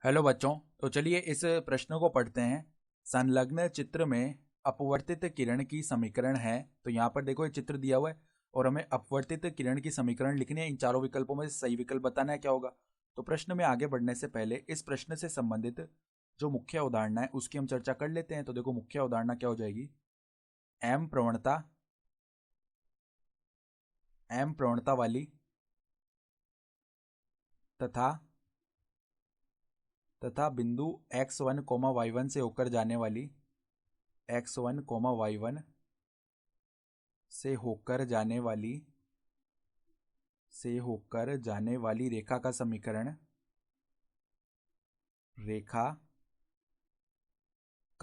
Hello बच्चों। तो चलिए इस प्रश्न को पढ़ते हैं। संलग्न चित्र में अपवर्तित किरण की समीकरण है। तो यहाँ पर देखो ये चित्र दिया हुआ है और हमें अपवर्तित किरण की समीकरण लिखनी है। इन चारों विकल्पों में से सही विकल्प बताना है क्या होगा। तो प्रश्न में आगे बढ़ने से पहले इस प्रश्न से संबंधित जो मुख्य अवधारणा है उसकी हम चर्चा कर लेते हैं। तो देखो मुख्य अवधारणा क्या हो जाएगी। एम प्रवणता वाली तथा बिंदु x1, y1 से होकर जाने वाली x1, y1 से होकर जाने वाली रेखा का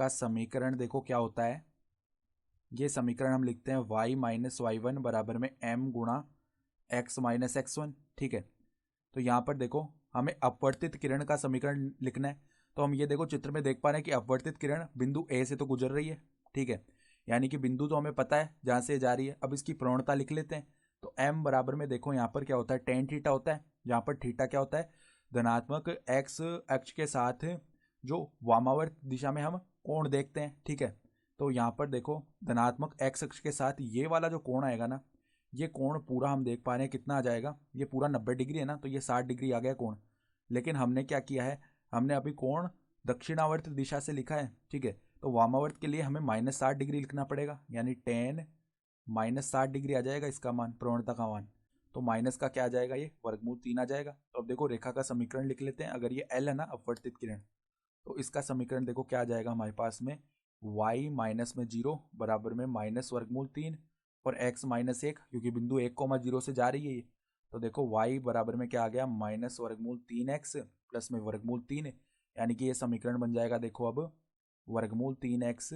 समीकरण देखो क्या होता है। ये समीकरण हम लिखते हैं y माइनस y1 बराबर में m गुणा x माइनस x1। ठीक है। तो यहाँ पर देखो हमें अपवर्तित किरण का समीकरण लिखना है। तो हम ये देखो चित्र में देख पा रहे हैं कि अपवर्तित किरण बिंदु ए से तो गुजर रही है। ठीक है। यानी कि बिंदु तो हमें पता है जहाँ से जा रही है। अब इसकी प्रवणता लिख लेते हैं। तो m बराबर में देखो यहाँ पर क्या होता है, टेन थीटा होता है। यहाँ पर थीटा क्या होता है, धनात्मक x अक्ष के साथ जो वामावर्त दिशा में हम कोण देखते हैं। ठीक है। तो यहाँ पर देखो धनात्मक x अक्ष के साथ ये वाला जो कोण आएगा ना, ये कोण पूरा हम देख पा रहे हैं कितना आ जाएगा। ये पूरा 90 डिग्री है ना, तो ये 60 डिग्री आ गया कोण। लेकिन हमने क्या किया है, हमने अभी कोण दक्षिणावर्त दिशा से लिखा है। ठीक है। तो वामावर्त के लिए हमें -60 डिग्री लिखना पड़ेगा, यानी टेन -60 डिग्री आ जाएगा इसका मान, प्रवणता का मान। तो माइनस का क्या आ जाएगा, ये वर्गमूल 3 आ जाएगा। तो अब देखो रेखा का समीकरण लिख लेते हैं। अगर ये एल है ना अपवर्तित किरण, तो इसका समीकरण देखो क्या आ जाएगा हमारे पास में, y माइनस में 0 बराबर में माइनस वर्गमूल 3 और x माइनस 1, क्योंकि बिंदु 1, 0 से जा रही है ये। तो देखो y बराबर में क्या आ गया, माइनस वर्गमूल 3x प्लस में वर्गमूल 3। यानी कि ये समीकरण बन जाएगा देखो अब वर्गमूल 3x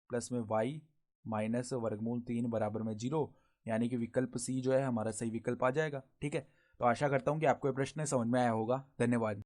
प्लस में y माइनस वर्गमूल 3 बराबर में 0। यानी कि विकल्प सी जो है हमारा सही विकल्प आ जाएगा। ठीक है। तो आशा करता हूँ कि आपको ये प्रश्न समझ में आया होगा। धन्यवाद।